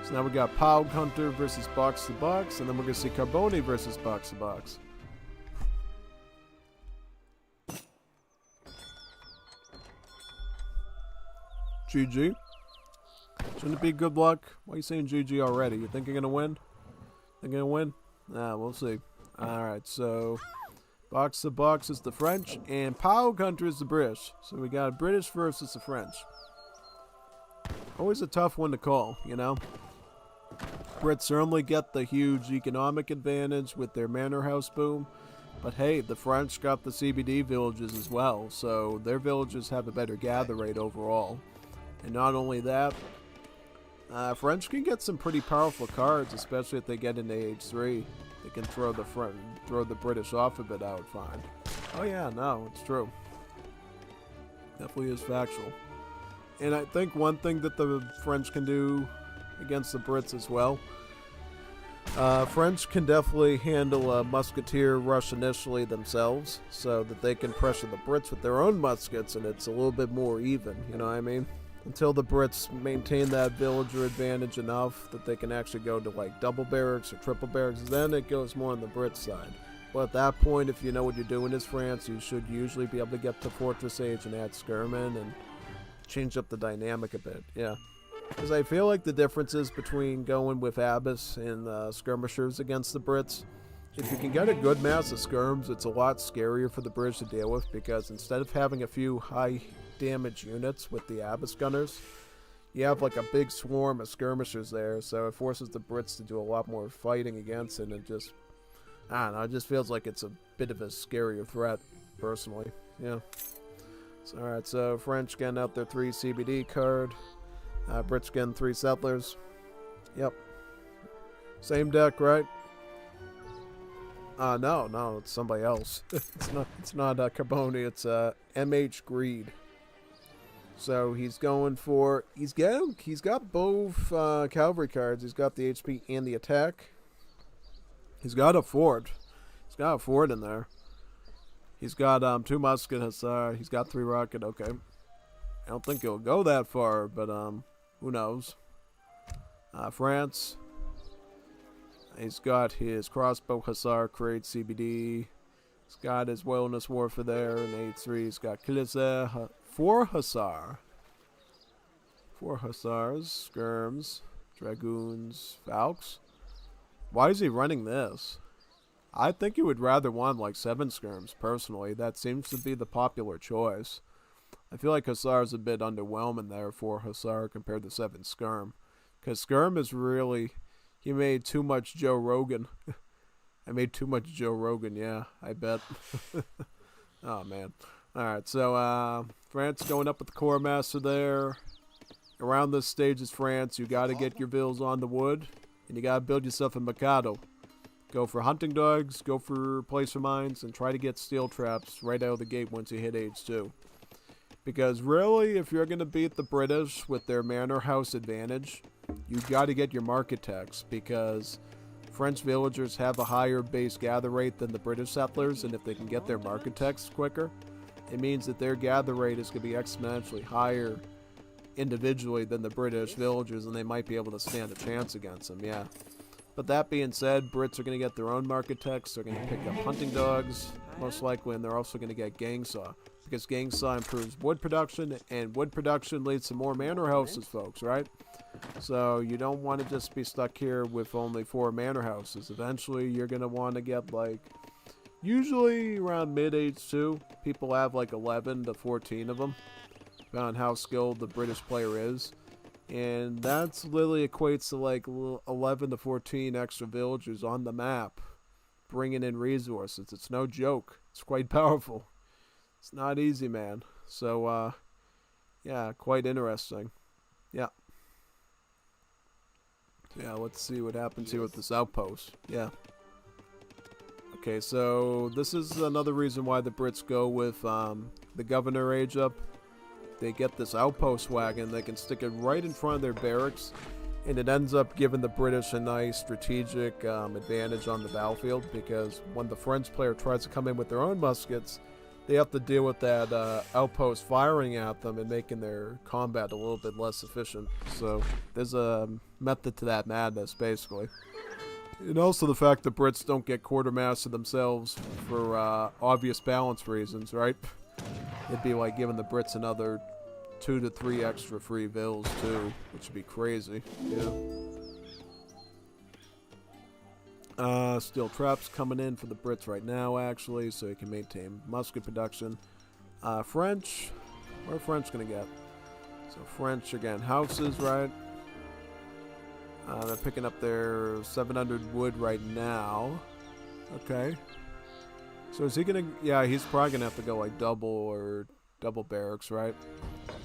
So now we got PAWG Hunter versus box2box, and then we're going to see Carboni versus box2box. GG. Shouldn't it be good luck? Why are you saying GG already? You think you're going to win? Think you're going to win? Nah, we'll see. Alright, so box2box is the French, and PAWG Hunter is the British. So we got British versus the French. Always a tough one to call, you know? Brits certainly get the huge economic advantage with their manor house boom. But hey, the French got the CBD villages as well, so their villages have a better gather rate overall. And not only that, French can get some pretty powerful cards, especially if they get into age 3. They can throw the British off a bit, I would find. Oh yeah, no, it's true. Definitely is factual. And I think one thing that the French can do against the Brits as well, French can definitely handle a musketeer rush initially themselves, so that they can pressure the Brits with their own muskets, and it's a little bit more even, you know what I mean? Until the Brits maintain that villager advantage enough that they can actually go to like double barracks or triple barracks, then it goes more on the Brits side. But at that point, if you know what you're doing as France, you should usually be able to get to Fortress Age and add Skirmin and change up the dynamic a bit, yeah. Because I feel like the differences between going with Abyss and skirmishers against the Brits, if you can get a good mass of skirms, it's a lot scarier for the British to deal with, because instead of having a few high damage units with the Abyss gunners, you have like a big swarm of skirmishers there, so it forces the Brits to do a lot more fighting against it, and just, I don't know, it just feels like it's a bit of a scarier threat, personally, yeah. So, alright, so French getting out their 3 CBD card. Brits getting 3 settlers. Yep. Same deck, right? No, it's somebody else. it's not Carboni, it's MH Greed. So he's going for, he's got both cavalry cards. He's got the HP and the attack. He's got a fort. He's got a fort in there. He's got 2 musket hussar. He's got 3 rocket. Okay. I don't think he'll go that far, but who knows? France. He's got his crossbow hussar, create CBD. He's got his wilderness warfare there in H3. He's got Kilizeh, 4 hussar. 4 hussars, skirms, dragoons, falcons. Why is he running this? I think he would rather want like 7 skirms, personally. That seems to be the popular choice. I feel like Hussar is a bit underwhelming there for Hussar compared to 7 Skirm. Because Skirm is really, he made too much Joe Rogan. I made too much Joe Rogan, yeah, I bet. Oh, man. Alright, so France going up with the Core Master there. Around this stage is France. You got to get your vills on the wood. And you got to build yourself a Mikado. Go for hunting dogs, go for placer mines, and try to get steel traps right out of the gate once you hit age 2. Because really, if you're going to beat the British with their manor house advantage, you've got to get your market tax, because French villagers have a higher base gather rate than the British settlers, and if they can get their market tax quicker, it means that their gather rate is going to be exponentially higher individually than the British villagers, and they might be able to stand a chance against them, yeah. But that being said, Brits are going to get their own market tax, they're going to pick up hunting dogs, most likely, and they're also going to get gang saw. Because gang saw improves wood production, and wood production leads to more manor houses, folks, right? So you don't want to just be stuck here with only 4 manor houses. Eventually, you're going to want to get, like, usually around mid-age 2, people have like 11 to 14 of them, depending on how skilled the British player is. And that's literally equates to like 11 to 14 extra villagers on the map, bringing in resources. It's no joke. It's quite powerful. It's not easy, man. So, yeah, quite interesting. Yeah. Yeah, let's see what happens here with this outpost. Yeah. Okay, so this is another reason why the Brits go with the governor age up. They get this outpost wagon, they can stick it right in front of their barracks, and it ends up giving the British a nice strategic advantage on the battlefield, because when the French player tries to come in with their own muskets, they have to deal with that outpost firing at them and making their combat a little bit less efficient. So there's a method to that madness, basically. And also the fact that Brits don't get quartermaster themselves for obvious balance reasons, right? It'd be like giving the Brits another 2 to 3 extra free vills too, which would be crazy. Yeah. Steel traps coming in for the Brits right now, actually, so you can maintain musket production. French, what are French gonna get? So French again, houses, right? They're picking up their 700 wood right now. Okay. So is he gonna? Yeah, he's probably gonna have to go like double barracks, right?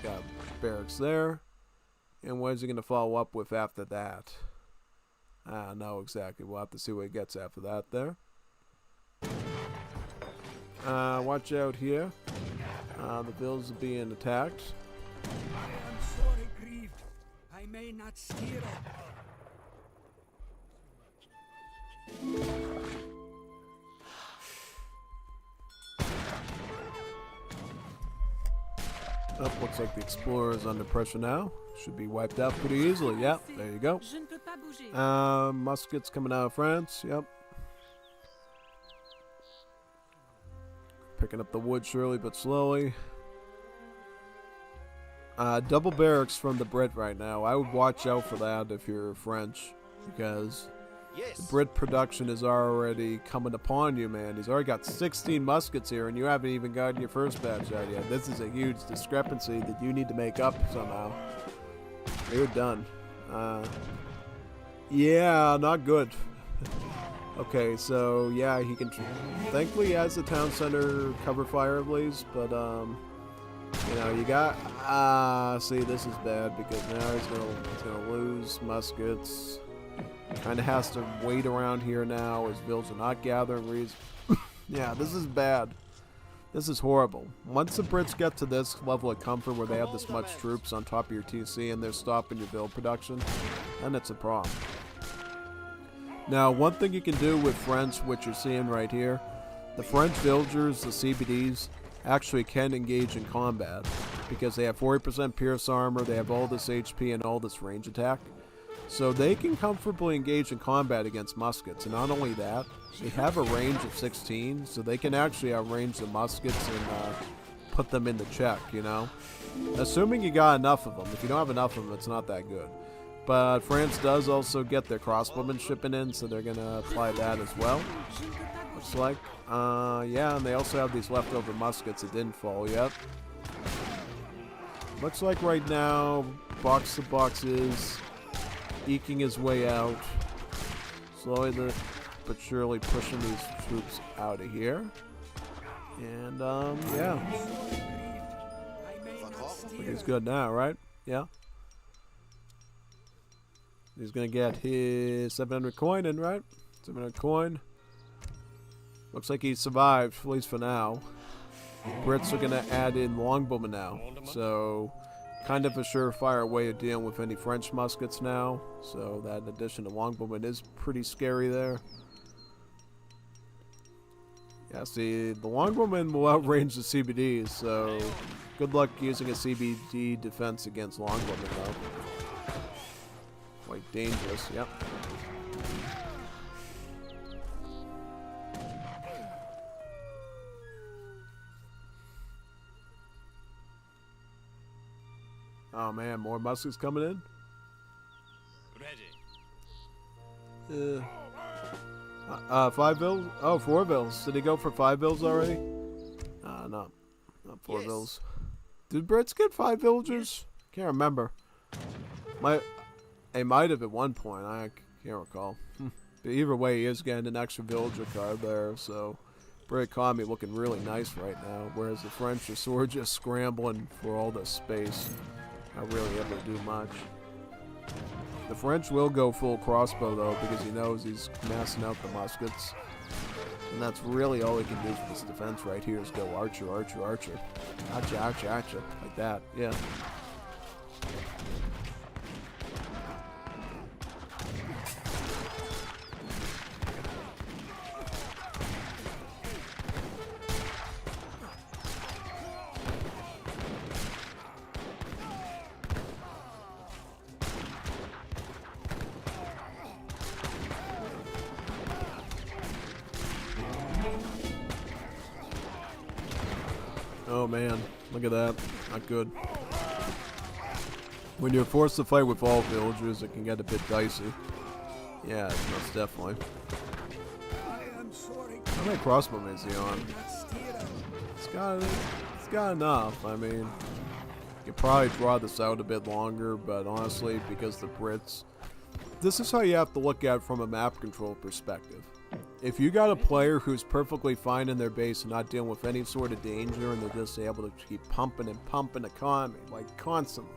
Got barracks there. And what is he gonna follow up with after that? I don't know exactly. We'll have to see what he gets after that there. Watch out here. The vills are being attacked. I am sorely grieved. I may not steer up. Oh, looks like the Explorer is under pressure now. Should be wiped out pretty easily. Yep, there you go. Muskets coming out of France. Yep. Picking up the wood surely but slowly. Double barracks from the Brit right now. I would watch out for that if you're French, because the Brit production is already coming upon you, man. He's already got 16 muskets here, and you haven't even gotten your first batch out yet. This is a huge discrepancy that you need to make up somehow. You're done. Yeah, not good. Okay, so yeah, he can. Thankfully, he has the town center cover fire ablaze, but you know, you got. See, this is bad because now he's gonna lose muskets. Kind of has to wait around here now as vills are not gathering reeds. Yeah, this is bad. This is horrible. Once the Brits get to this level of comfort where they have this much troops on top of your TC and they're stopping your vill production, then it's a problem. Now, one thing you can do with French, which you're seeing right here, the French villagers, the CBDs, actually can engage in combat because they have 40% pierce armor, they have all this HP and all this range attack. So they can comfortably engage in combat against muskets. And not only that, they have a range of 16, so they can actually outrange the muskets and put them into check, you know? Assuming you got enough of them. If you don't have enough of them, it's not that good. But France does also get their crossbowmen shipping in, so they're going to apply that as well. Looks like. Yeah, and they also have these leftover muskets that didn't fall yet. Looks like right now, box2box is eking his way out. Slowly but surely pushing these troops out of here. And, yeah. He's good now, right? Yeah. He's gonna get his 700 coin in, right? 700 coin. Looks like he survived, at least for now. Brits are gonna add in longbowmen now. So, kind of a surefire way of dealing with any French muskets now. So that addition to longbowmen is pretty scary there. Yeah, see, the longbowmen will outrange the CBDs, so good luck using a CBD defense against longbowmen though. Quite dangerous, yep. Oh man, more muskets coming in? Ready. 5 vills? Oh, 4 vills. Did he go for 5 vills already? No, not 4 vills. Did Brits get 5 villagers? Can't remember. They might have at one point. I can't recall. But either way, he is getting an extra villager card there, so Brit economy looking really nice right now. Whereas the French are sort of just scrambling for all this space. Not really able to do much. The French will go full crossbow though, because he knows he's massing out the muskets. And that's really all he can do for this defense right here is go archer, archer, archer. Archer, archer, archer. Like that, yeah. Oh man, look at that. Not good. When you're forced to fight with all villagers, it can get a bit dicey. Yeah, most definitely. How many crossbowmen is he on? It's got enough. I mean, you could probably draw this out a bit longer, but honestly, because the Brits, this is how you have to look at it from a map control perspective. If you got a player who's perfectly fine in their base and not dealing with any sort of danger, and they're just able to keep pumping and pumping economy, like constantly,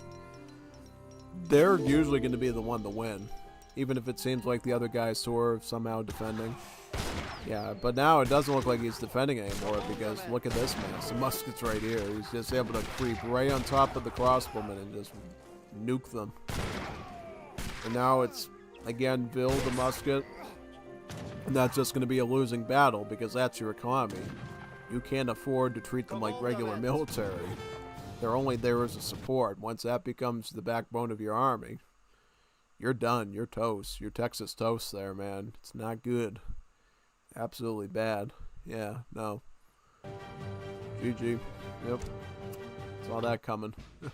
they're usually going to be the one to win, even if it seems like the other guy's sort of somehow defending. Yeah, but now it doesn't look like he's defending anymore, because look at this man, some muskets right here. He's just able to creep right on top of the crossbowmen and just nuke them. And now it's, again, Bill the musket. And that's just going to be a losing battle, because that's your economy. You can't afford to treat them like regular military. They're only there as a support. Once that becomes the backbone of your army, you're done. You're toast. You're Texas toast there, man. It's not good. Absolutely bad. Yeah, no. GG. Yep. Saw that coming.